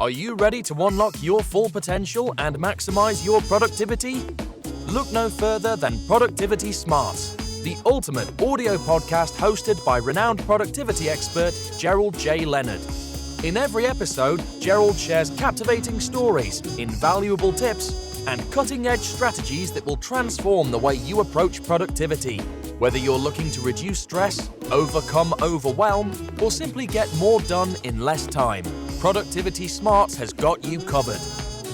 Are you ready to unlock your full potential and maximize your productivity? Look no further than Productivity Smarts, the ultimate audio podcast hosted by renowned productivity expert Gerald J. Leonard. In every episode, Gerald shares captivating stories, invaluable tips, and cutting-edge strategies that will transform the way you approach productivity. Whether you're looking to reduce stress, overcome overwhelm, or simply get more done in less time, Productivity Smarts has got you covered.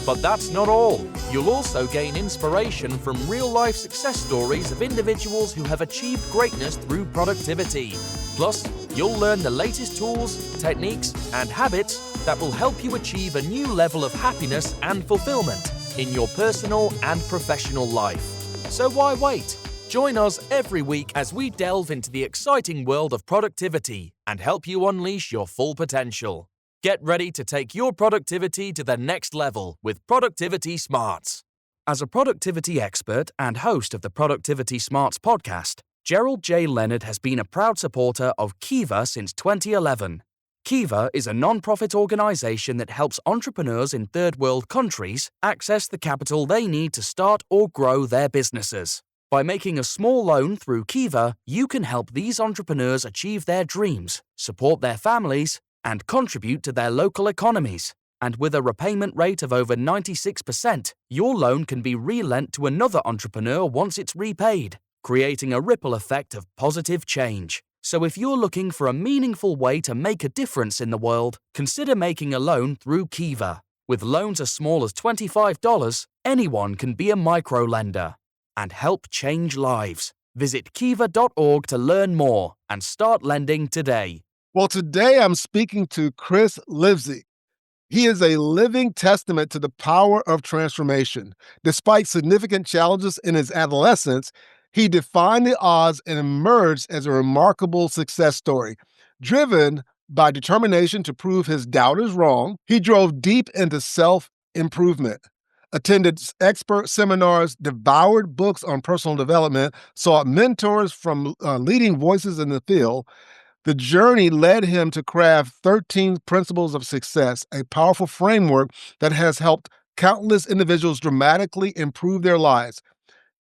But that's not all. You'll also gain inspiration from real-life success stories of individuals who have achieved greatness through productivity. Plus, you'll learn the latest tools, techniques, and habits that will help you achieve a new level of happiness and fulfillment in your personal and professional life. So why wait? Join us every week as we delve into the exciting world of productivity and help you unleash your full potential. Get ready to take your productivity to the next level with Productivity Smarts. As a productivity expert and host of the Productivity Smarts podcast, Gerald J. Leonard has been a proud supporter of Kiva since 2011. Kiva is a non-profit organization that helps entrepreneurs in third-world countries access the capital they need to start or grow their businesses. By making a small loan through Kiva, you can help these entrepreneurs achieve their dreams, support their families, and contribute to their local economies. And with a repayment rate of over 96%, your loan can be relent to another entrepreneur once it's repaid, creating a ripple effect of positive change. So if you're looking for a meaningful way to make a difference in the world, consider making a loan through Kiva. With loans as small as $25, anyone can be a microlender and help change lives. Visit kiva.org to learn more and start lending today. Well, today I'm speaking to Chris Livezey. He is a living testament to the power of transformation. Despite significant challenges in his adolescence, he defied the odds and emerged as a remarkable success story. Driven by determination to prove his doubters wrong, he drove deep into self-improvement, attended expert seminars, devoured books on personal development, sought mentors from leading voices in the field. The journey led him to craft 13 Principles of Success, a powerful framework that has helped countless individuals dramatically improve their lives.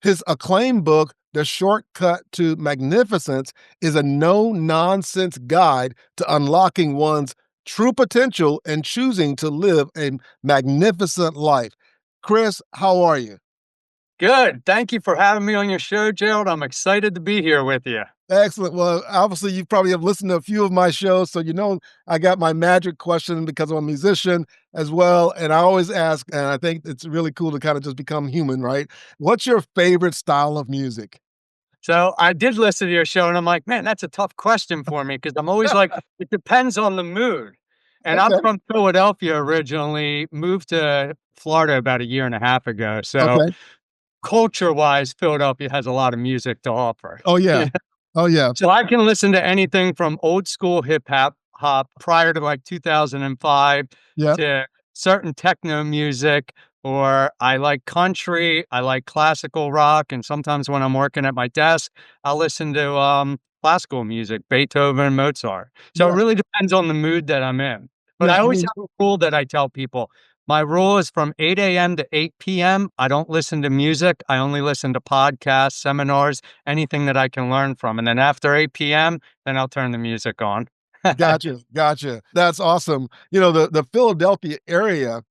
His acclaimed book, The Shortcut to Magnificence, is a no-nonsense guide to unlocking one's true potential and choosing to live a magnificent life. Chris, how are you? Good. Thank you for having me on your show, Gerald. I'm excited to be here with you. Excellent. Well, obviously, you probably have listened to a few of my shows, so you know I got my magic question because I'm a musician as well. And I always ask, and I think it's really cool to kind of just become human, right? What's your favorite style of music? So I did listen to your show, and I'm like, man, that's a tough question for me because I'm always like, it depends on the mood. And I'm Okay. from Philadelphia originally, moved to Florida about a year and a half ago. So Okay. culture-wise, Philadelphia has a lot of music to offer. Oh, yeah. Oh, yeah. So I can listen to anything from old school hop prior to like 2005 Yeah. to certain techno music, or I like country, I like classical rock, and sometimes when I'm working at my desk, I'll listen to classical music, Beethoven, Mozart. So Yeah. it really depends on the mood that I'm in. But Yeah, I I always mean, have a rule that I tell people. My rule is from 8 a.m. to 8 p.m. I don't listen to music. I only listen to podcasts, seminars, anything that I can learn from. And then after 8 p.m., then I'll turn the music on. Gotcha. That's awesome. You know, the Philadelphia area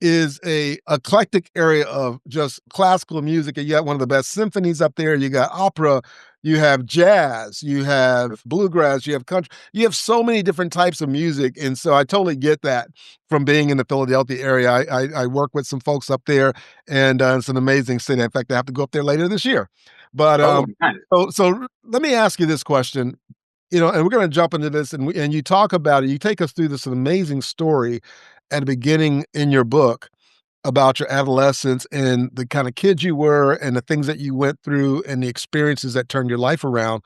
is a eclectic area of just classical music. And you got one of the best symphonies up there. You got opera, you have jazz, you have bluegrass, you have country. You have so many different types of music. And so I totally get that from being in the Philadelphia area. I work with some folks up there, and it's an amazing city. In fact, I have to go up there later this year. But Nice. so let me ask you this question. You know, and we're going to jump into this, and you talk about it. You take us through this amazing story at the beginning in your book about your adolescence and the kind of kid you were and the things that you went through and the experiences that turned your life around.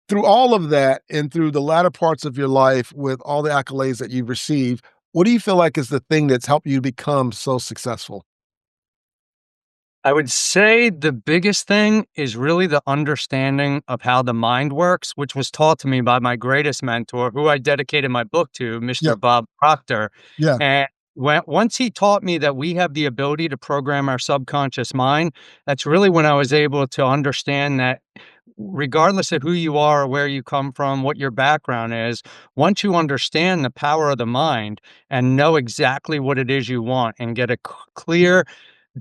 Through all of that and through the latter parts of your life with all the accolades that you've received, what do you feel like is the thing that's helped you become so successful? I would say the biggest thing is really the understanding of how the mind works, which was taught to me by my greatest mentor, who I dedicated my book to, Yeah, Mr. Bob Proctor. yeah, And once he taught me that we have the ability to program our subconscious mind, that's really when I was able to understand that regardless of who you are or where you come from, what your background is, once you understand the power of the mind and know exactly what it is you want and get a clear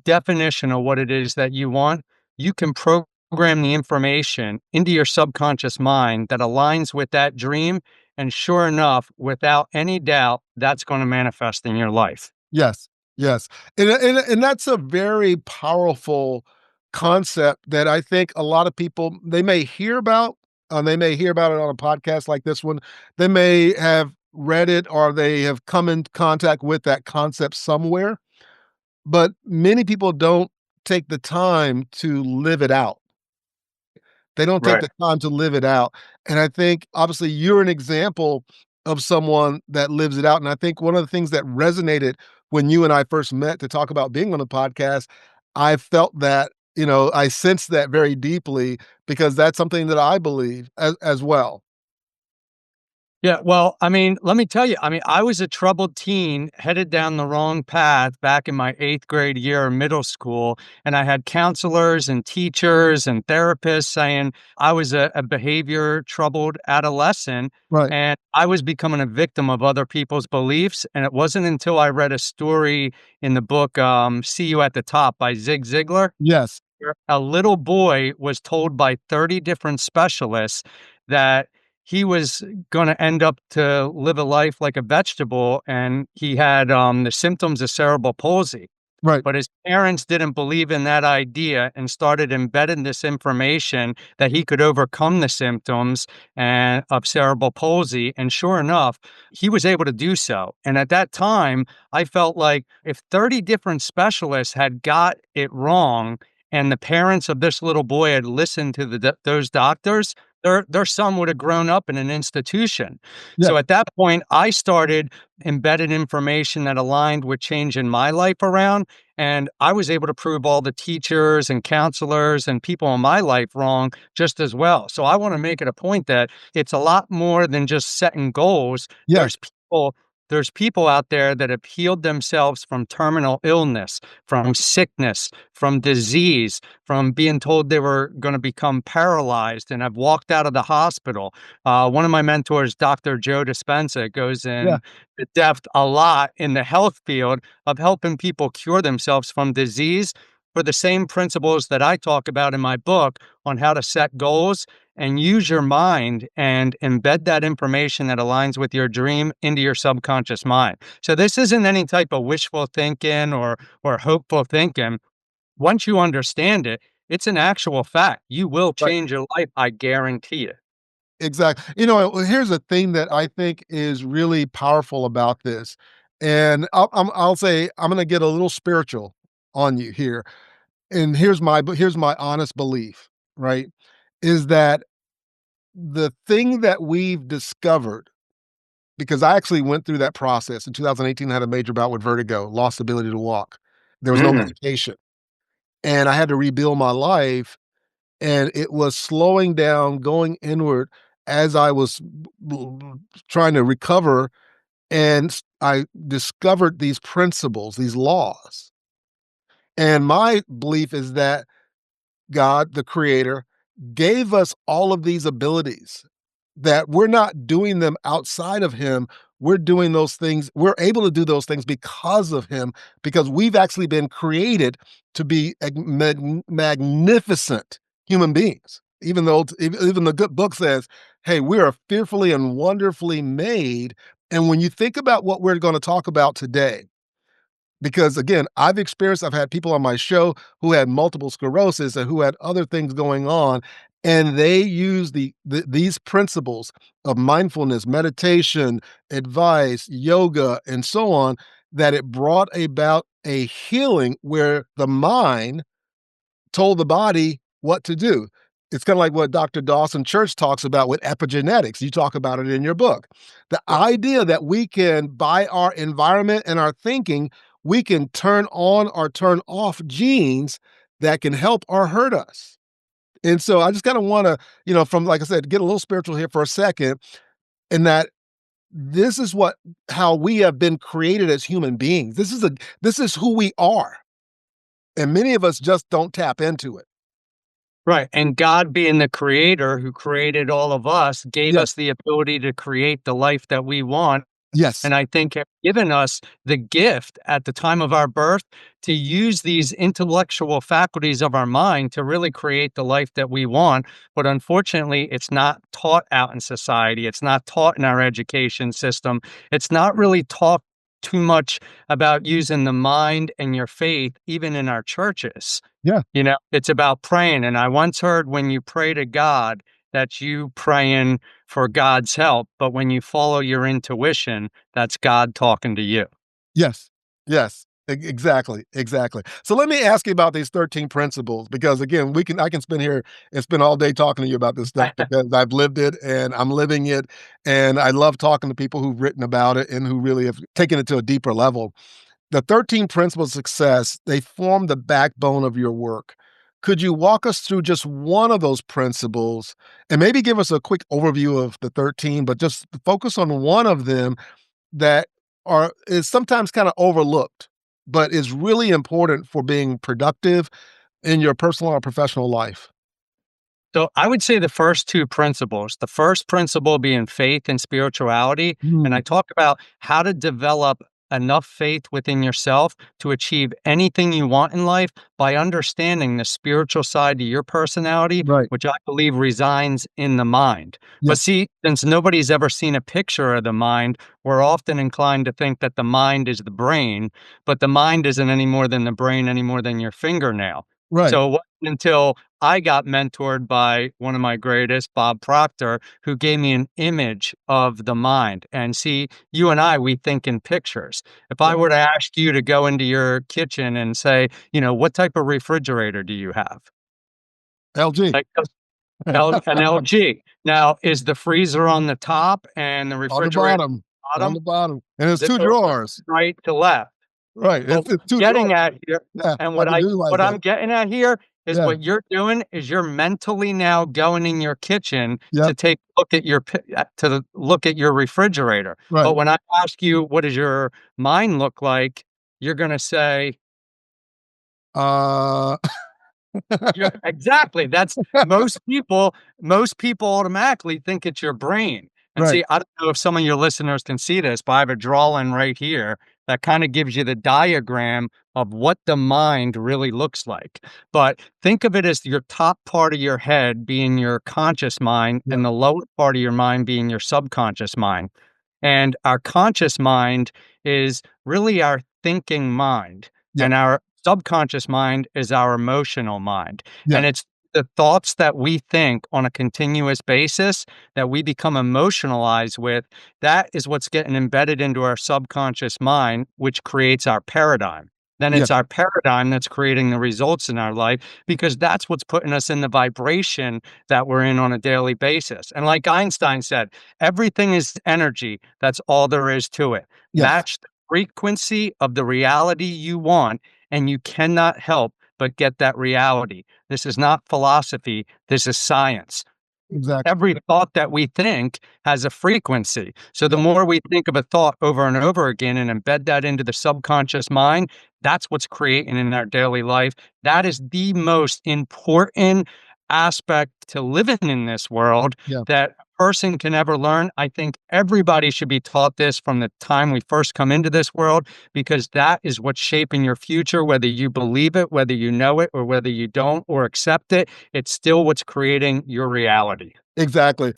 definition of what it is that you want, you can program the information into your subconscious mind that aligns with that dream. And sure enough, without any doubt, that's going to manifest in your life. yes, yes. And that's a very powerful concept that I think a lot of people, they may hear about, they may hear about it on a podcast like this one. They may have read it or they have come in contact with that concept somewhere, but many people don't take the time to live it out. They don't take Right. the time to live it out, and I think, obviously, you're an example of someone that lives it out, and I think one of the things that resonated when you and I first met to talk about being on the podcast, I felt that, I sensed that very deeply because that's something that I believe as well. Yeah, well, I mean, let me tell you, I mean, I was a troubled teen headed down the wrong path back in my 8th grade year of middle school. And I had counselors and teachers and therapists saying I was a behavior troubled adolescent. Right. And I was becoming a victim of other people's beliefs. And it wasn't until I read a story in the book, See You at the Top by Zig Ziglar. Yes. A little boy was told by 30 different specialists that he was gonna end up to live a life like a vegetable, and he had, the symptoms of cerebral palsy. Right. But his parents didn't believe in that idea and started embedding this information that he could overcome the symptoms and of cerebral palsy, and sure enough, he was able to do so. And at that time, I felt like if 30 different specialists had got it wrong and the parents of this little boy had listened to those doctors, their son would have grown up in an institution. Yeah. So at that point, I started embedded information that aligned with changing my life around. And I was able to prove all the teachers and counselors and people in my life wrong just as well. So I want to make it a point that it's a lot more than just setting goals. Yes. There's people out there that have healed themselves from terminal illness, from sickness, from disease, from being told they were going to become paralyzed and have walked out of the hospital. One of my mentors, Dr. Joe Dispenza, goes Yeah. in depth a lot in the health field of helping people cure themselves from disease for the same principles that I talk about in my book on how to set goals and use your mind and embed that information that aligns with your dream into your subconscious mind. So this isn't any type of wishful thinking or hopeful thinking. Once you understand it, it's an actual fact. You will Right. change your life, I guarantee it. Exactly. Here's a thing that I think is really powerful about this, and I'll say I'm gonna get a little spiritual on you here, and here's my honest belief, right? Is that the thing that we've discovered, because I actually went through that process in 2018, I had a major bout with vertigo, lost the ability to walk. There was no Mm, medication, and I had to rebuild my life, and it was slowing down, going inward as I was trying to recover, and I discovered these principles, these laws. And my belief is that God, the creator, gave us all of these abilities, that we're not doing them outside of him. We're doing those things. We're able to do those things because of him, because we've actually been created to be magnificent human beings. Even though even the good book says, hey, we are fearfully and wonderfully made. And when you think about what we're going to talk about today, because again, I've had people on my show who had multiple sclerosis and who had other things going on, and they use these principles of mindfulness, meditation, advice, yoga, and so on, that it brought about a healing where the mind told the body what to do. It's kind of like what Dr. Dawson Church talks about with epigenetics. You talk about it in your book. The idea that we can, by our environment and our thinking, we can turn on or turn off genes that can help or hurt us. And so I just kind of want to, from like I said, get a little spiritual here for a second, in that this is how we have been created as human beings. This is who we are. And many of us just don't tap into it. Right. And God, being the creator who created all of us, gave Yes. us the ability to create the life that we want. Yes. And I think have given us the gift at the time of our birth to use these intellectual faculties of our mind to really create the life that we want. But unfortunately, it's not taught out in society. It's not taught in our education system. It's not really taught too much about using the mind and your faith, even in our churches. Yeah. It's about praying. And I once heard, when you pray to God, that's you praying for God's help. But when you follow your intuition, that's God talking to you. Yes. Yes. Exactly. Exactly. So let me ask you about these 13 principles, because again, I can spend here and spend all day talking to you about this stuff because I've lived it and I'm living it. And I love talking to people who've written about it and who really have taken it to a deeper level. The 13 principles of success, they form the backbone of your work. Could you walk us through just one of those principles and maybe give us a quick overview of the 13, but just focus on one of them that is sometimes kind of overlooked, but is really important for being productive in your personal or professional life? So I would say the first two principles, the first principle being faith and spirituality. And Mm, I talk about how to develop enough faith within yourself to achieve anything you want in life by understanding the spiritual side to your personality, right. which I believe resides in the mind. But Yes. see, since nobody's ever seen a picture of the mind, we're often inclined to think that the mind is the brain, but the mind isn't any more than the brain, any more than your fingernail. Right. So it wasn't until I got mentored by one of my greatest, Bob Proctor, who gave me an image of the mind. And see, you and I, we think in pictures. If I Yep. were to ask you to go into your kitchen and say, what type of refrigerator do you have? LG. Like an LG. Now, is the freezer on the top and the On the refrigerator bottom. on the On the bottom? bottom. And it's Is it 2 drawers. right to left? Right. But It's 2 drawers. getting at here Yeah. and I can what visualize I'm that. getting at here is Yeah. what you're doing is you're mentally now going in your kitchen to Yep. take a look at look at your refrigerator. But Right. when I ask you, what does your mind look like? You're gonna say, Uh, yeah, exactly. That's most people automatically think it's your brain. And right. see, I don't know if some of your listeners can see this, but I have a drawing right here that kind of gives you the diagram of what the mind really looks like. But think of it as your top part of your head being your conscious mind Yep. and the lower part of your mind being your subconscious mind. And our conscious mind is really our thinking mind, Yep. and our subconscious mind is our emotional mind. Yep. And it's the thoughts that we think on a continuous basis that we become emotionalized with. That is what's getting embedded into our subconscious mind, which creates our paradigm. Then Yes. it's our paradigm that's creating the results in our life because that's what's putting us in the vibration that we're in on a daily basis. And like Einstein said, everything is energy. That's all there is to it. Yes. Match the frequency of the reality you want, and you cannot help but get that reality. This is not philosophy. This is science. Exactly. Every thought that we think has a frequency. So the Yep. more we think of a thought over and over again and embed that into the subconscious mind, that's what's creating in our daily life. That is the most important aspect to living in this world Yeah. that a person can ever learn. I think everybody should be taught this from the time we first come into this world, because that is what's shaping your future, whether you believe it, whether you know it, or whether you don't or accept it. It's still what's creating your reality. Exactly.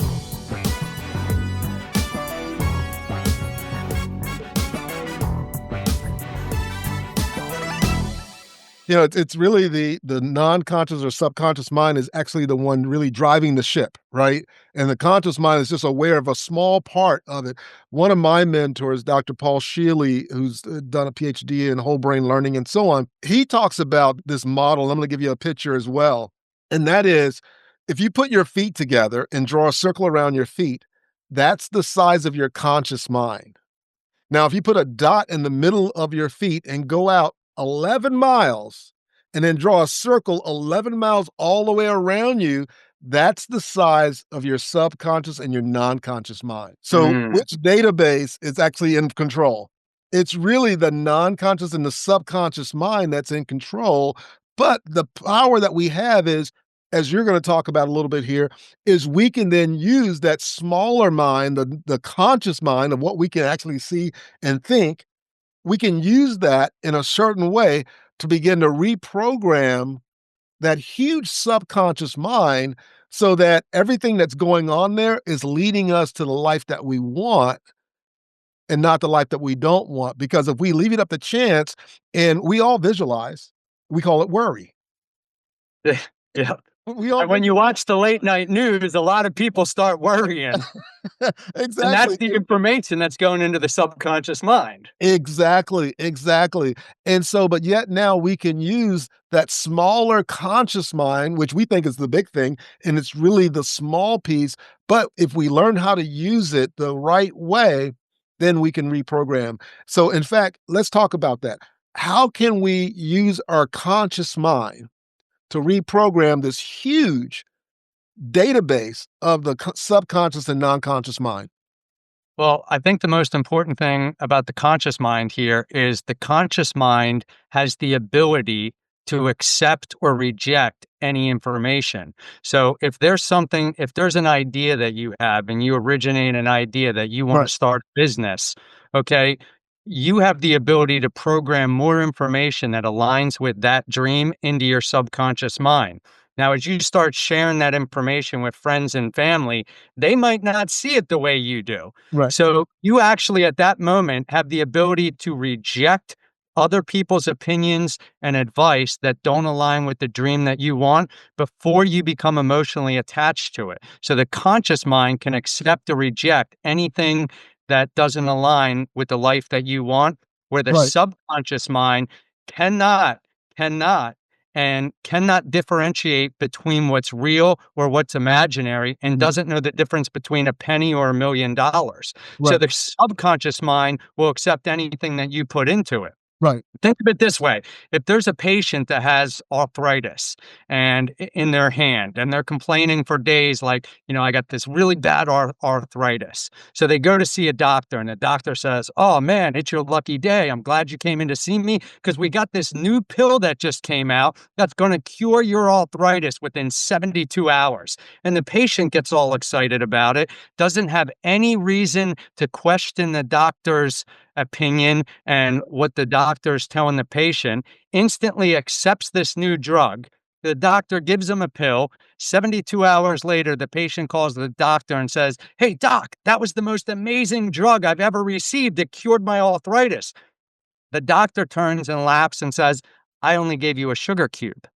It's really the non-conscious or subconscious mind is actually the one really driving the ship, right? And the conscious mind is just aware of a small part of it. One of my mentors, Dr. Paul Shealy, who's done a PhD in whole brain learning and so on, he talks about this model. I'm going to give you a picture as well. And that is, if you put your feet together and draw a circle around your feet, that's the size of your conscious mind. Now, if you put a dot in the middle of your feet and go out 11 miles, and then draw a circle 11 miles all the way around you, that's the size of your subconscious and your non-conscious mind. So Mm. which database is actually in control? It's really the non-conscious and the subconscious mind that's in control. But the power that we have is, as you're going to talk about a little bit here, is we can then use that smaller mind, the conscious mind of what we can actually see and think. We can use that in a certain way to begin to reprogram that huge subconscious mind so that everything that's going on there is leading us to the life that we want and not the life that we don't want. Because if we leave it up to chance, and we all visualize, we call it worry. Yeah. We all And when you watch the late night news, a lot of people start worrying. And that's exactly. the information that's going into the subconscious mind. Exactly, exactly. And so, but yet now we can use that smaller conscious mind, which we think is the big thing, and it's really the small piece. But if we learn how to use it the right way, then we can reprogram. So, in fact, let's talk about that. How can we use our conscious mind to reprogram this huge database of the subconscious and non conscious mind? Well, I think the most important thing about the conscious mind here is the conscious mind has the ability to accept or reject any information. So if there's an idea that you have and you originate an idea that you want to Right, start a business, okay, you have the ability to program more information that aligns with that dream into your subconscious mind. Now, as you start sharing that information with friends and family, they might not see it the way you do. right, So you actually, at that moment, have the ability to reject other people's opinions and advice that don't align with the dream that you want before you become emotionally attached to it. So the conscious mind can accept or reject anything that doesn't align with the life that you want, where the right. subconscious mind cannot, cannot, and cannot differentiate between what's real or what's imaginary and Mm, doesn't know the difference between a penny or $1 million. So right, the subconscious mind will accept anything that you put into it. right, Think of it this way. If there's a patient that has arthritis and in their hand and they're complaining for days like, I got this really bad arthritis. So they go to see a doctor and the doctor says, "Oh man, it's your lucky day. I'm glad you came in to see me because we got this new pill that just came out that's going to cure your arthritis within 72 hours." And the patient gets all excited about it, doesn't have any reason to question the doctor's opinion and what the doctor is telling the patient, instantly accepts this new drug. The doctor gives him a pill. 72 hours later, the patient calls the doctor and says, "Hey, doc, that was the most amazing drug I've ever received. It cured my arthritis." The doctor turns and laughs and says, "I only gave you a sugar cube."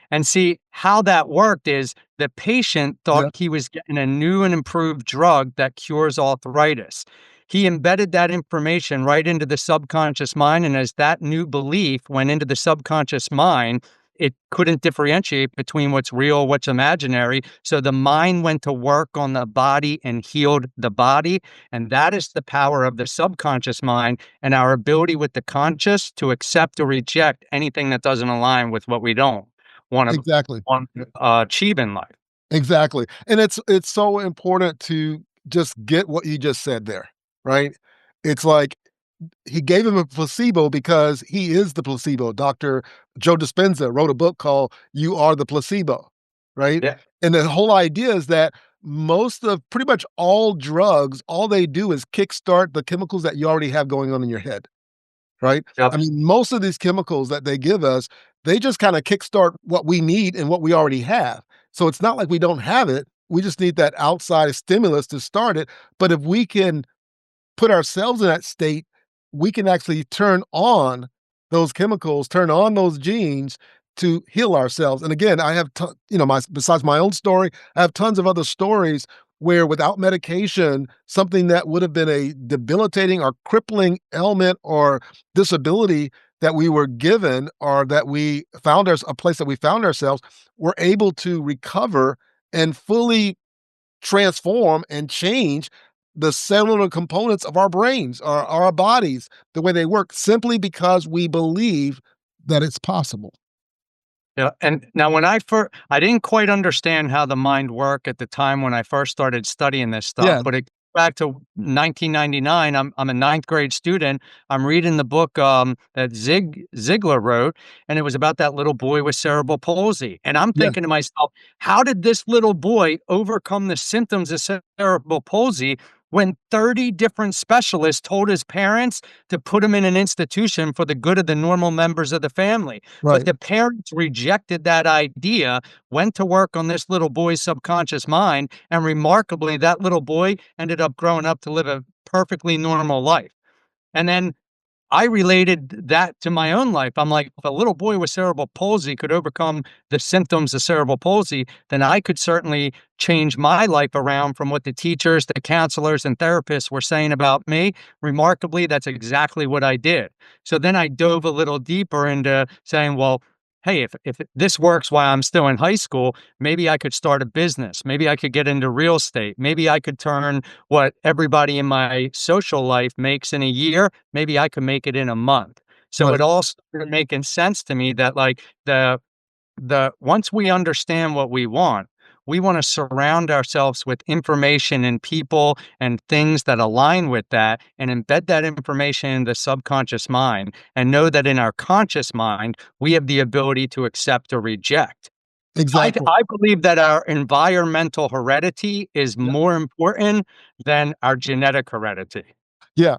And see, how that worked is the patient thought yeah, he was getting a new and improved drug that cures arthritis. He embedded that information right into the subconscious mind. And as that new belief went into the subconscious mind, it couldn't differentiate between what's real, what's imaginary. So the mind went to work on the body and healed the body. And that is the power of the subconscious mind and our ability with the conscious to accept or reject anything that doesn't align with what we don't want exactly. to achieve in life. Exactly. And it's so important to just get what you just said there, right? It's like he gave him a placebo because he is the placebo. Dr. Joe Dispenza wrote a book called You Are the Placebo, right? Yeah. And the whole idea is that most of pretty much all drugs, all they do is kickstart the chemicals that you already have going on in your head, right? I Yep. mean, most of these chemicals that they give us, they just kind of kickstart what we need and what we already have. So it's not like we don't have it. We just need that outside stimulus to start it. But if we can put ourselves in that state, we can actually turn on those chemicals, turn on those genes to heal ourselves. And again, I have, besides my own story, I have tons of other stories where without medication, something that would have been a debilitating or crippling ailment or disability that we were given or that we found a place that we found ourselves, we're able to recover and fully transform and change the cellular components of our brains, our bodies, the way they work, simply because we believe that it's possible. Yeah, and now I didn't quite understand how the mind worked at the time when I first started studying this stuff, Yeah, but it goes back to 1999. I'm a ninth grade student. I'm reading the book that Ziglar wrote, and it was about that little boy with cerebral palsy. And I'm yeah, thinking to myself, how did this little boy overcome the symptoms of cerebral palsy when 30 different specialists told his parents to put him in an institution for the good of the normal members of the family? But right. the parents rejected that idea, went to work on this little boy's subconscious mind, and remarkably, that little boy ended up growing up to live a perfectly normal life. And then I related that to my own life. I'm like, if a little boy with cerebral palsy could overcome the symptoms of cerebral palsy, then I could certainly change my life around from what the teachers, the counselors, and therapists were saying about me. Remarkably, that's exactly what I did. So then I dove a little deeper into saying, well, hey, if this works while I'm still in high school, maybe I could start a business. Maybe I could get into real estate. Maybe I could turn what everybody in my social life makes in a year, maybe I could make it in a month. So Right. it all started making sense to me that like the once we understand what we want to surround ourselves with information and people and things that align with that and embed that information in the subconscious mind and know that in our conscious mind, we have the ability to accept or reject. Exactly. I believe that our environmental heredity is Yeah. more important than our genetic heredity. Yeah.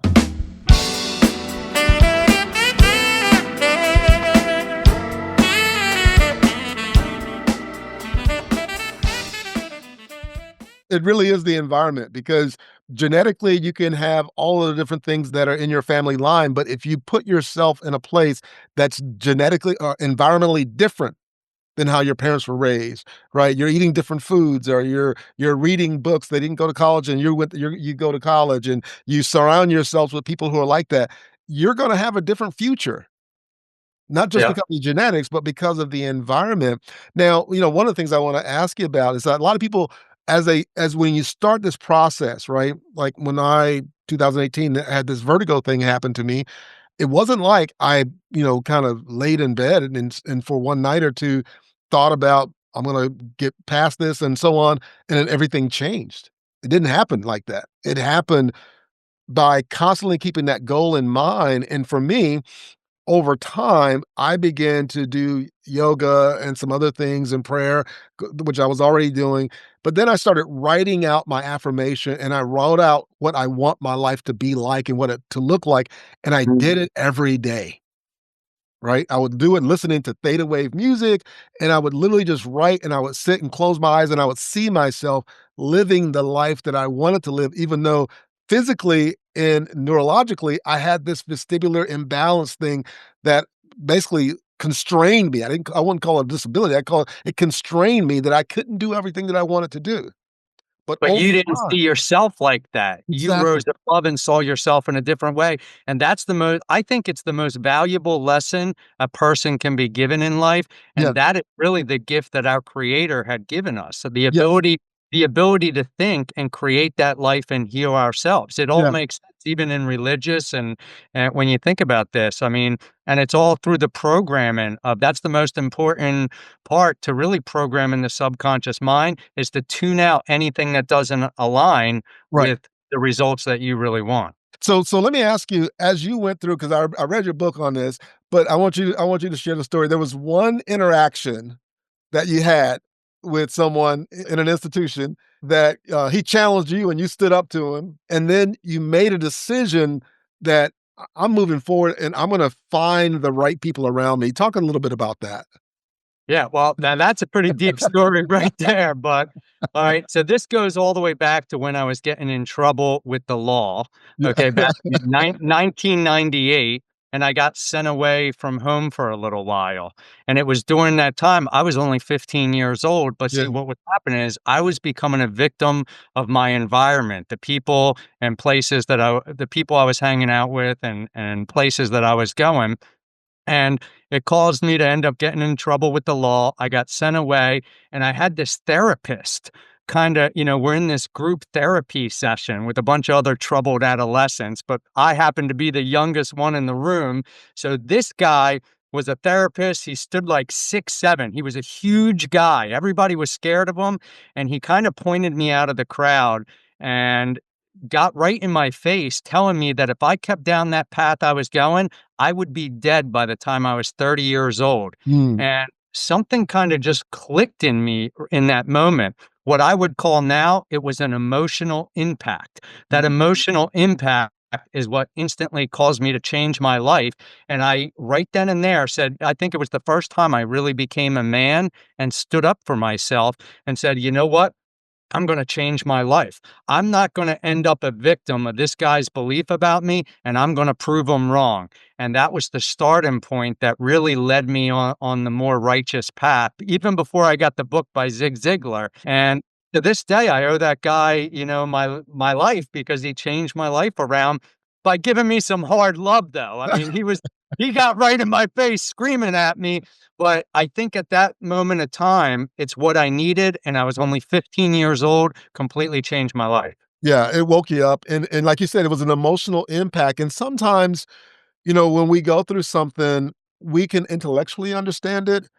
It really is the environment because genetically you can have all of the different things that are in your family line, but if you put yourself in a place that's genetically or environmentally different than how your parents were raised, right? You're eating different foods or you're reading books. They didn't go to college and you go to college and you surround yourselves with people who are like that. You're going to have a different future. Not just Yeah. because of genetics, but because of the environment. Now, one of the things I wanna ask you about is that a lot of people as when you start this process, right? Like when I 2018 had this vertigo thing happen to me, it wasn't like I, kind of laid in bed and for one night or two thought about, "I'm gonna get past this," and so on, and then everything changed. It didn't happen like that. It happened by constantly keeping that goal in mind, and for me, over time, I began to do yoga and some other things and prayer, which I was already doing. But then I started writing out my affirmation and I wrote out what I want my life to be like and what it to look like. And I did it every day. Right? I would do it listening to theta wave music, and I would literally just write, and I would sit and close my eyes, and I would see myself living the life that I wanted to live, even though physically and neurologically, I had this vestibular imbalance thing that basically constrained me. I wouldn't call it a disability. I call it constrained me that I couldn't do everything that I wanted to do. But But over you didn't time see yourself like that. You exactly. rose above and saw yourself in a different way, and that's the most I think it's the most valuable lesson a person can be given in life, Yeah. and that is really the gift that our creator had given us. So Yes. the ability to think and create that life and heal ourselves. It all Yeah. makes sense even in religious and when you think about this, I mean, and it's all through the programming of that's the most important part to really program in the subconscious mind is to tune out anything that doesn't align Right. with the results that you really want. So let me ask you, as you went through, because I read your book on this, but I want you to share the story. There was one interaction that you had with someone in an institution that he challenged you and you stood up to him, and then you made a decision that I'm moving forward and I'm going to find the right people around me. Talk a little bit about that. Yeah, well, now that's a pretty deep story right there, but all right, so this goes all the way back to when I was getting in trouble with the law, Yeah. okay, back in 1998, and I got sent away from home for a little while, and it was during that time I was only 15 years old, but see, Yeah. what was happening is I was becoming a victim of my environment, the people and places that the people I was hanging out with and places that I was going, and it caused me to end up getting in trouble with the law. I got sent away, and I had this therapist kinda we're in this group therapy session with a bunch of other troubled adolescents, but I happened to be the youngest one in the room. So this guy was a therapist. He stood like 6'7". He was a huge guy. Everybody was scared of him. And he kind of pointed me out of the crowd and got right in my face, telling me that if I kept down that path I was going, I would be dead by the time I was 30 years old. Mm. And something kind of just clicked in me in that moment. What I would call now, it was an emotional impact. That emotional impact is what instantly caused me to change my life. And I, right then and there, said, I think it was the first time I really became a man and stood up for myself and said, you know what? I'm going to change my life. I'm not going to end up a victim of this guy's belief about me, and I'm going to prove him wrong. And that was the starting point that really led me on the more righteous path, even before I got the book by Zig Ziglar. And to this day, I owe that guy, my life, because he changed my life around by giving me some hard love, though. I mean, he got right in my face screaming at me, but I think at that moment of time, it's what I needed, and I was only 15 years old, completely changed my life. Yeah, it woke you up, and like you said, it was an emotional impact, and sometimes, when we go through something, we can intellectually understand it,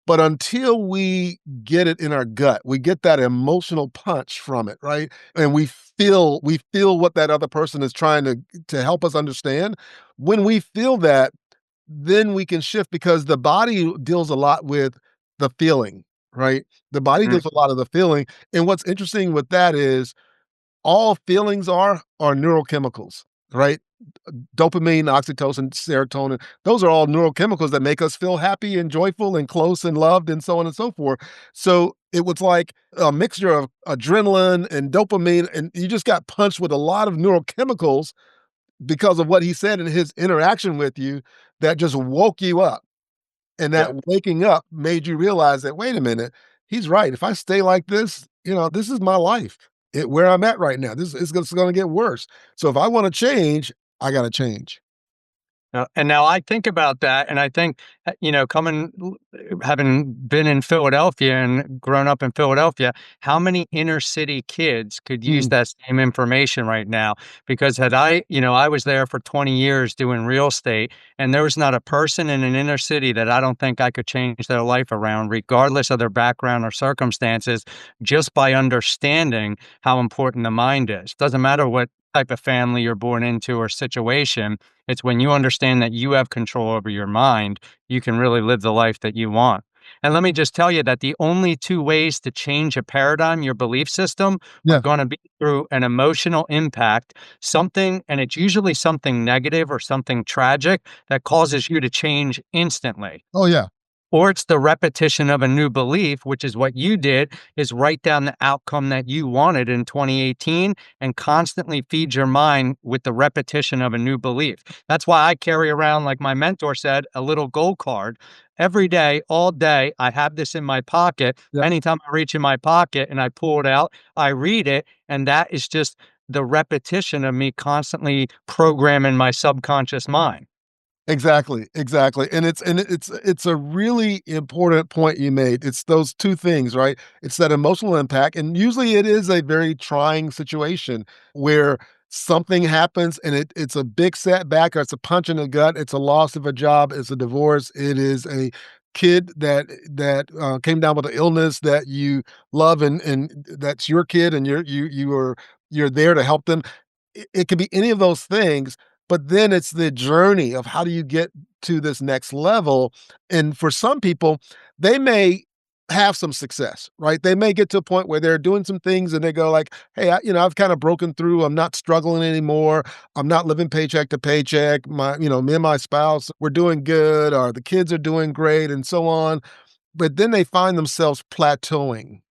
but until we get it in our gut, we get that emotional punch from it, right? And we feel what that other person is trying to help us understand. When we feel that, then we can shift because the body deals a lot with the feeling, right? The body Mm, does a lot of the feeling. And what's interesting with that is all feelings are neurochemicals, right? Dopamine, oxytocin, serotonin, those are all neurochemicals that make us feel happy and joyful and close and loved and so on and so forth. So it was like a mixture of adrenaline and dopamine, and you just got punched with a lot of neurochemicals because of what he said in his interaction with you that just woke you up. And yeah. that waking up made you realize that, wait a minute, he's right. If I stay like this, this is my life. Where I'm at right now. This is going to get worse. So if I want to change, I got to change. And now I think about that, and I think, having been in Philadelphia and grown up in Philadelphia, how many inner city kids could use Mm, that same information right now? Because I was there for 20 years doing real estate, and there was not a person in an inner city that I don't think I could change their life around, regardless of their background or circumstances, just by understanding how important the mind is. Doesn't matter what type of family you're born into or situation. It's when you understand that you have control over your mind, you can really live the life that you want. And let me just tell you that the only two ways to change a paradigm, your belief system, are yeah. going to be through an emotional impact, something, and it's usually something negative or something tragic that causes you to change instantly. Oh, yeah. Or it's the repetition of a new belief, which is what you did, is write down the outcome that you wanted in 2018 and constantly feed your mind with the repetition of a new belief. That's why I carry around, like my mentor said, a little goal card. Every day, all day, I have this in my pocket. Yeah. Anytime I reach in my pocket and I pull it out, I read it. And that is just the repetition of me constantly programming my subconscious mind. Exactly, exactly, and it's a really important point you made. It's those 2 things, right? It's that emotional impact, and usually it is a very trying situation where something happens and it's a big setback or it's a punch in the gut, it's a loss of a job, it's a divorce, it is a kid that came down with an illness that you love and that's your kid and you're there to help them. It could be any of those things, but then it's the journey of how do you get to this next level? And for some people, they may have some success, right? They may get to a point where they're doing some things and they go like, "Hey, I've kind of broken through. I'm not struggling anymore. I'm not living paycheck to paycheck. Me and my spouse, we're doing good, or the kids are doing great, and so on." But then they find themselves plateauing,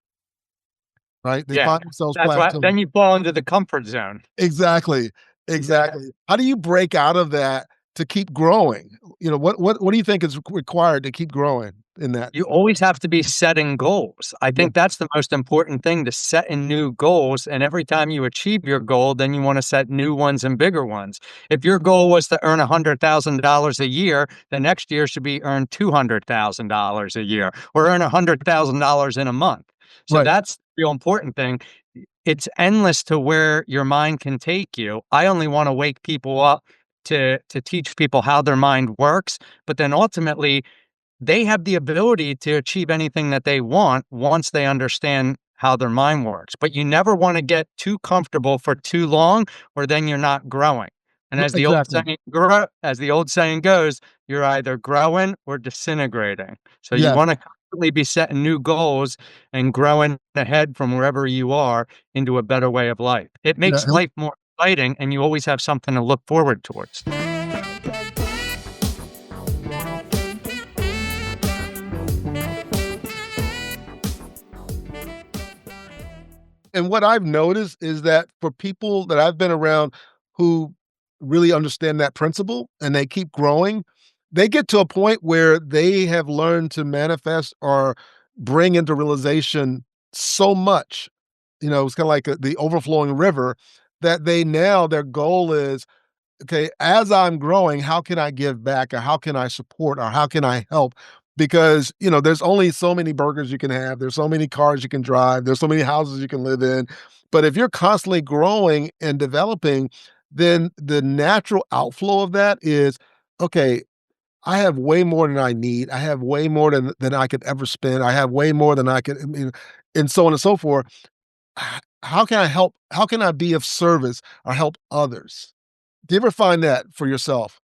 right? They Yeah. find themselves That's right. plateauing. Then you fall into the comfort zone. Exactly, Yeah. exactly. How do you break out of that to keep growing? What do you think is required to keep growing in that? You always have to be setting goals. I Yeah, think that's the most important thing, to set in new goals. And every time you achieve your goal, then you want to set new ones and bigger ones. If your goal was to earn $100,000 a year, the next year should be earn $200,000 a year or earn $100,000 in a month. So right. that's the real important thing. It's endless to where your mind can take you. I only want to wake people up to teach people how their mind works, but then ultimately they have the ability to achieve anything that they want once they understand how their mind works. But you never want to get too comfortable for too long, or then you're not growing. And Exactly. as the old saying goes, you're either growing or disintegrating. So you Yes. want to constantly be setting new goals and growing ahead from wherever you are into a better way of life. It Yeah. makes life more exciting, and you always have something to look forward towards. And what I've noticed is that for people that I've been around who really understand that principle and they keep growing, they get to a point where they have learned to manifest or bring into realization so much. It's kind of like the overflowing river that their goal is, okay, as I'm growing, how can I give back or how can I support or how can I help? Because, there's only so many burgers you can have, there's so many cars you can drive, there's so many houses you can live in. But if you're constantly growing and developing, then the natural outflow of that is, okay, I have way more than I need. I have way more than I could ever spend. I have way more than I could, and so on and so forth. How can I help? How can I be of service or help others? Do you ever find that for yourself?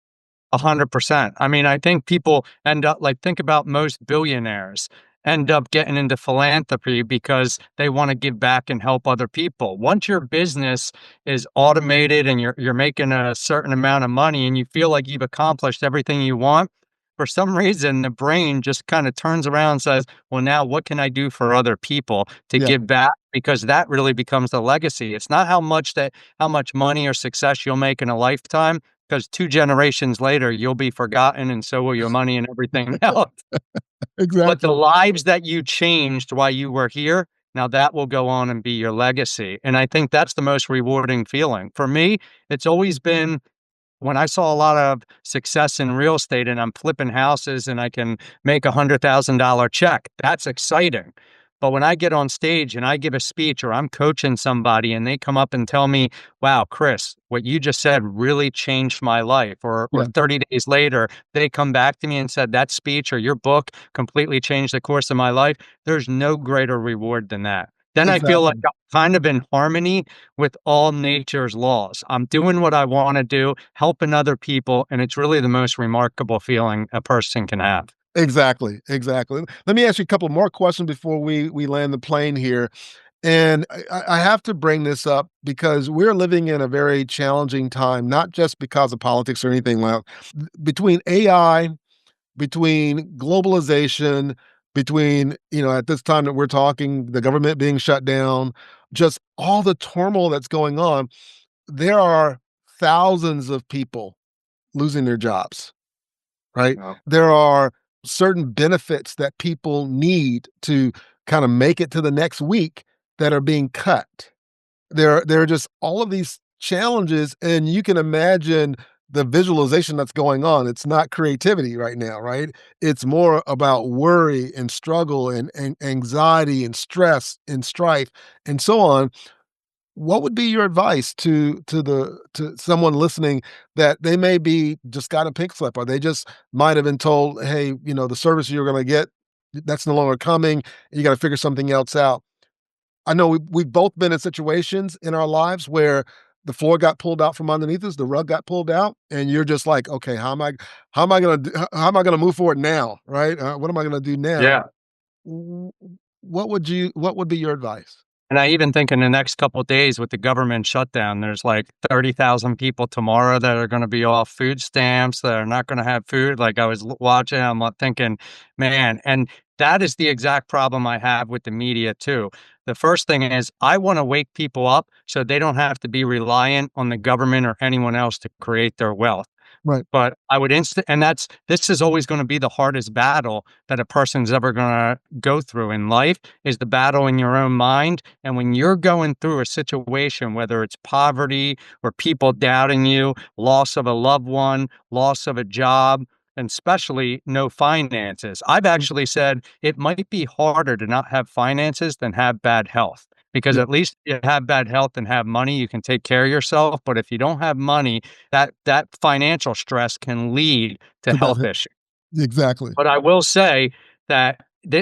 100%. I mean, I think people end up like think about most billionaires end up getting into philanthropy because they want to give back and help other people. Once your business is automated and you're making a certain amount of money and you feel like you've accomplished everything you want, for some reason the brain just kind of turns around and says, "Well, now what can I do for other people to Yeah, give back?" Because that really becomes the legacy. It's not how much money or success you'll make in a lifetime, because 2 generations later, you'll be forgotten and so will your money and everything else. But the exactly. lives that you changed while you were here, now that will go on and be your legacy, and I think that's the most rewarding feeling. For me, it's always been when I saw a lot of success in real estate and I'm flipping houses and I can make $100,000 check, that's exciting. But when I get on stage and I give a speech or I'm coaching somebody and they come up and tell me, "Wow, Chris, what you just said really changed my life," or Yeah, 30 days later, they come back to me and said, "That speech or your book completely changed the course of my life." There's no greater reward than that. Then I feel like exactly. I'm kind of in harmony with all nature's laws. I'm doing what I want to do, helping other people, and it's really the most remarkable feeling a person can have. Exactly, exactly. Let me ask you a couple more questions before we land the plane here. And I have to bring this up because we're living in a very challenging time, not just because of politics or anything like between AI, between globalization, between, at this time that we're talking, the government being shut down, just all the turmoil that's going on. There are thousands of people losing their jobs, right? Yeah. There are certain benefits that people need to kind of make it to the next week that are being cut. There are just all of these challenges, and you can imagine the visualization that's going on. It's not creativity right now, right? It's more about worry and struggle and anxiety and stress and strife and so on. What would be your advice to someone listening that they may be just got a pink slip or they just might have been told, "Hey, the service you're gonna get, that's no longer coming. You gotta figure something else out." I know we've both been in situations in our lives where the floor got pulled out from underneath us, the rug got pulled out, and you're just like, "Okay, how am I gonna move forward now?" Right? What am I gonna do now? Yeah. W what would be your advice? And I even think in the next couple of days with the government shutdown, there's like 30,000 people tomorrow that are going to be off food stamps, that are not going to have food. Like I was watching, I'm thinking, man, and that is the exact problem I have with the media too. The first thing is I want to wake people up so they don't have to be reliant on the government or anyone else to create their wealth. Right. But I would and this is always gonna be the hardest battle that a person's ever gonna go through in life, is the battle in your own mind, and when you're going through a situation, whether it's poverty or people doubting you, loss of a loved one, loss of a job, and especially no finances. I've Mm. actually said it might be harder to not have finances than have bad health, because Yeah, at least you have bad health and have money, you can take care of yourself. But if you don't have money, that financial stress can lead to to health that issues. exactly. But I will say that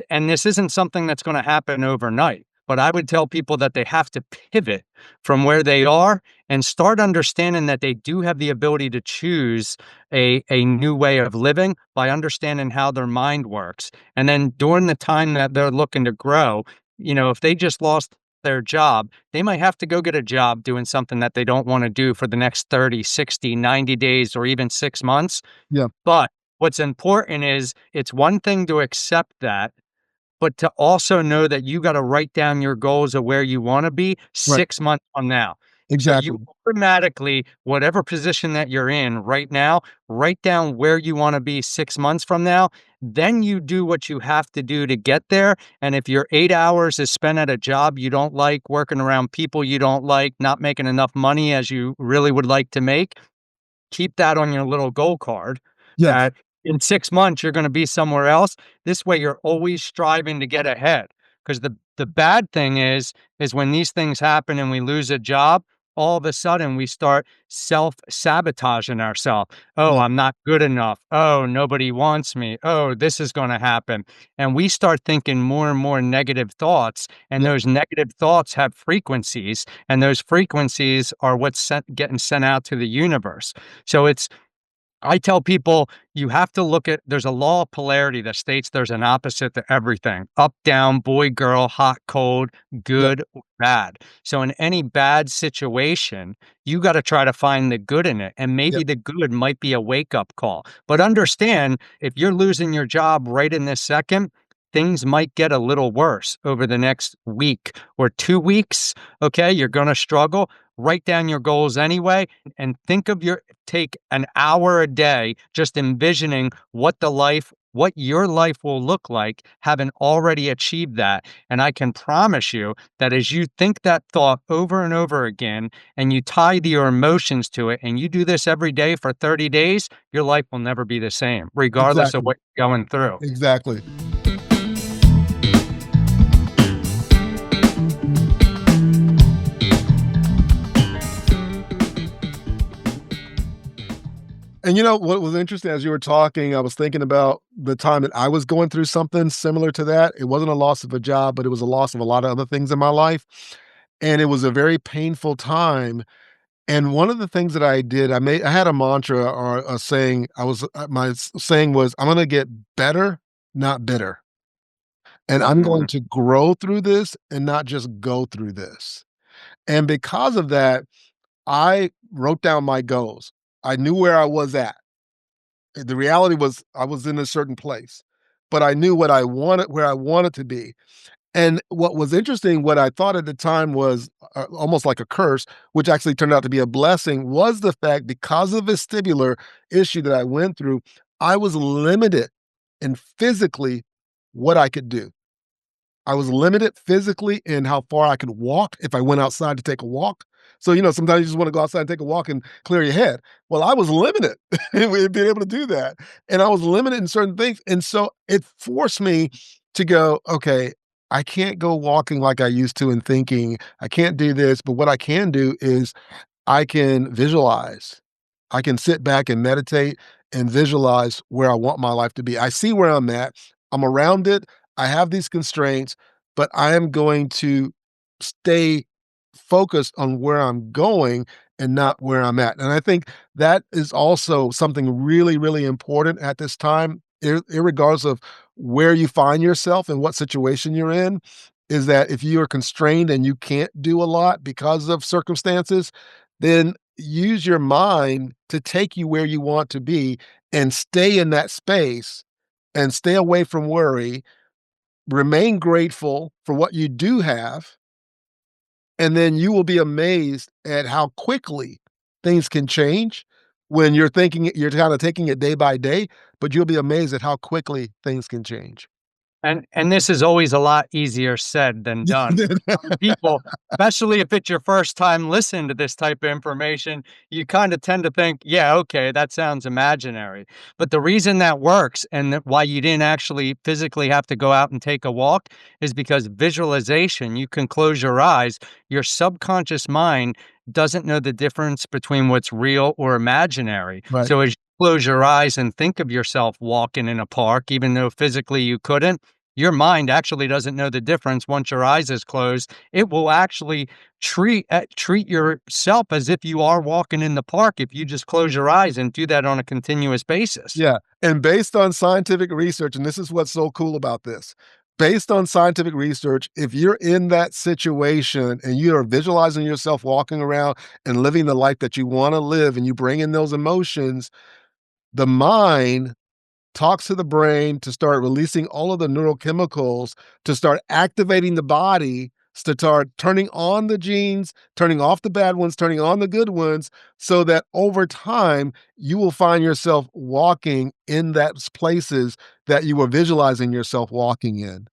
and this isn't something that's gonna happen overnight, but I would tell people that they have to pivot from where they are and start understanding that they do have the ability to choose a new way of living by understanding how their mind works. And then during the time that they're looking to grow, if they just lost their job, they might have to go get a job doing something that they don't wanna do for the next 30, 60, 90 days, or even 6 months. Yeah, But what's important is it's one thing to accept that, but to also know that you gotta write down your goals of where you wanna be right. 6 months from now. So you Exactly. automatically, whatever position that you're in right now, write down where you wanna be 6 months from now. Then you do what you have to do to get there. And if your 8 hours is spent at a job you don't like, working around people you don't like, not making enough money as you really would like to make, keep that on your little goal card Yes. that in 6 months, you're gonna be somewhere else. This way, you're always striving to get ahead. Because the bad thing is when these things happen and we lose a job, all of a sudden, we start self-sabotaging ourselves. "Oh, Right. I'm not good enough. Oh, nobody wants me. Oh, this is gonna happen." And we start thinking more and more negative thoughts, and Yep. those negative thoughts have frequencies, and those frequencies are what's getting sent out to the universe. So I tell people you have to look at there's a law of polarity that states there's an opposite to everything. Up, down, boy, girl, hot, cold, Yep. good, or bad. So in any bad situation, you got to try to find the good in it. And maybe Yep. the good might be a wake-up call. But understand if you're losing your job right in this second, things might get a little worse over the next week or 2 weeks. Okay, you're going to struggle. Write down your goals anyway and think of take an hour a day just envisioning what your life will look like having already achieved that. And I can promise you that as you think that thought over and over again and you tie your emotions to it and you do this every day for 30 days, your life will never be the same, regardless of Exactly. what you're going through. Exactly. And you know what was interesting as you were talking, I was thinking about the time that I was going through something similar to that. It wasn't a loss of a job, but it was a loss of a lot of other things in my life. And it was a very painful time. And one of the things that I did, I had a mantra or a saying. Saying was, I'm going to get better, not bitter. And I'm going Mhm. to grow through this and not just go through this. And because of that, I wrote down my goals. I knew where I was at. The reality was I was in a certain place, but I knew what I wanted, where I wanted to be. And what was interesting, what I thought at the time was almost like a curse, which actually turned out to be a blessing, was the fact because of a vestibular issue that I went through, I was limited in physically what I could do. I was limited physically in how far I could walk if I went outside to take a walk. So, sometimes you just want to go outside and take a walk and clear your head. Well, I was limited in being able to do that. And I was limited in certain things. And so it forced me to go, okay, I can't go walking like I used to and thinking, I can't do this. But what I can do is I can visualize. I can sit back and meditate and visualize where I want my life to be. I see where I'm at. I'm around it. I have these constraints, but I am going to stay focused on where I'm going and not where I'm at. And I think that is also something really, really important at this time, irregardless of where you find yourself and what situation you're in, is that if you are constrained and you can't do a lot because of circumstances, then use your mind to take you where you want to be and stay in that space and stay away from worry, remain grateful for what you do have, and then you will be amazed at how quickly things can change when you're kind of taking it day by day, but you'll be amazed at how quickly things can change. And this is always a lot easier said than done. Some people, especially if it's your first time listening to this type of information, you kind of tend to think, yeah, okay, that sounds imaginary. But the reason that works and why you didn't actually physically have to go out and take a walk is because visualization, you can close your eyes, your subconscious mind doesn't know the difference between what's real or imaginary. Right. So as you close your eyes and think of yourself walking in a park, even though physically you couldn't, your mind actually doesn't know the difference once your eyes is closed. It will actually treat yourself as if you are walking in the park if you just close your eyes and do that on a continuous basis. Yeah. And based on scientific research, and this is what's so cool about this, based on scientific research, if you're in that situation and you are visualizing yourself walking around and living the life that you want to live and you bring in those emotions, the mind talks to the brain to start releasing all of the neurochemicals, to start activating the body, to start turning on the genes, turning off the bad ones, turning on the good ones, so that over time, you will find yourself walking in those places that you were visualizing yourself walking in.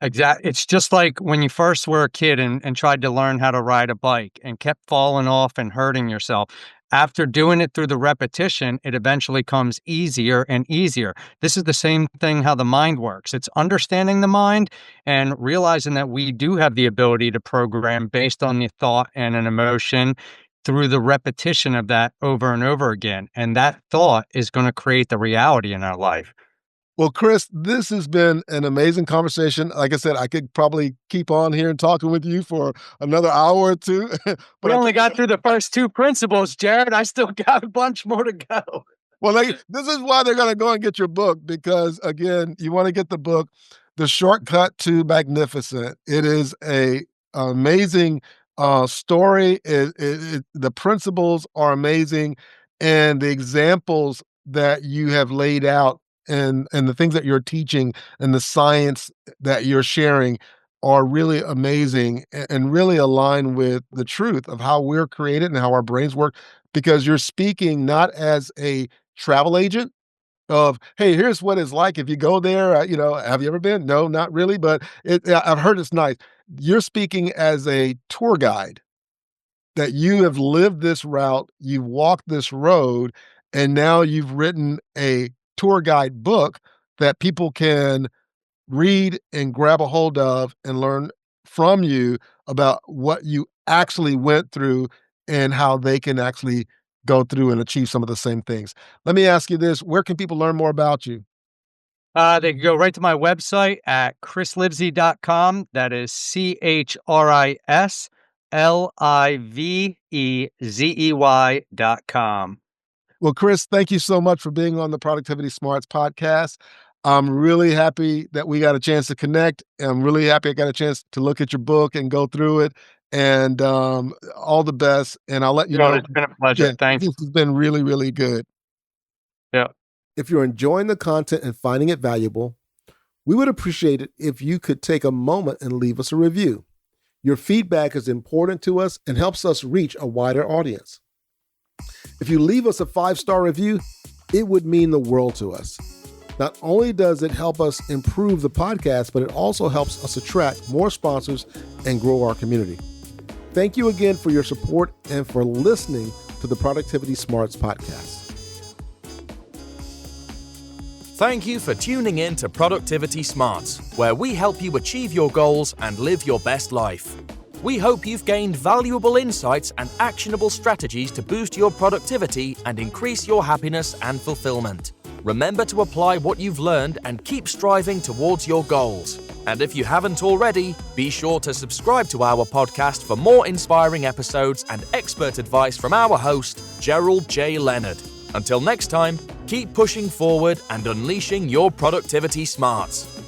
Exactly. It's just like when you first were a kid and tried to learn how to ride a bike and kept falling off and hurting yourself. After doing it through the repetition, it eventually comes easier and easier. This is the same thing how the mind works. It's understanding the mind and realizing that we do have the ability to program based on the thought and an emotion through the repetition of that over and over again. And that thought is going to create the reality in our life. Well, Chris, this has been an amazing conversation. Like I said, I could probably keep on here and talking with you for another hour or two. We only got through the first two principles, Jared. I still got a bunch more to go. Well, this is why they're going to go and get your book, because, again, you want to get the book, The Shortcut to Magnificent. It is an amazing story. The principles are amazing, and the examples that you have laid out and the things that you're teaching and the science that you're sharing are really amazing and really align with the truth of how we're created and how our brains work, because you're speaking not as a travel agent of, hey, here's what it's like if you go there. Have you ever been? No, not really, but I've heard it's nice. You're speaking as a tour guide, that you have lived this route, you've walked this road, and now you've written a tour guide book that people can read and grab a hold of and learn from you about what you actually went through and how they can actually go through and achieve some of the same things. Let me ask you this, where can people learn more about you? They can go right to my website at chrislivezey.com. That is ChrisLivezey.com. Well, Chris, thank you so much for being on the Productivity Smarts podcast. I'm really happy that we got a chance to connect. I'm really happy I got a chance to look at your book and go through it. And all the best. And I'll let you know. It's been a pleasure. Yeah, Thanks. this has been really, really good. Yeah. If you're enjoying the content and finding it valuable, we would appreciate it if you could take a moment and leave us a review. Your feedback is important to us and helps us reach a wider audience. If you leave us a 5-star review, it would mean the world to us. Not only does it help us improve the podcast, but it also helps us attract more sponsors and grow our community. Thank you again for your support and for listening to the Productivity Smarts podcast. Thank you for tuning in to Productivity Smarts, where we help you achieve your goals and live your best life. We hope you've gained valuable insights and actionable strategies to boost your productivity and increase your happiness and fulfillment. Remember to apply what you've learned and keep striving towards your goals. And if you haven't already, be sure to subscribe to our podcast for more inspiring episodes and expert advice from our host, Gerald J. Leonard. Until next time, keep pushing forward and unleashing your productivity smarts.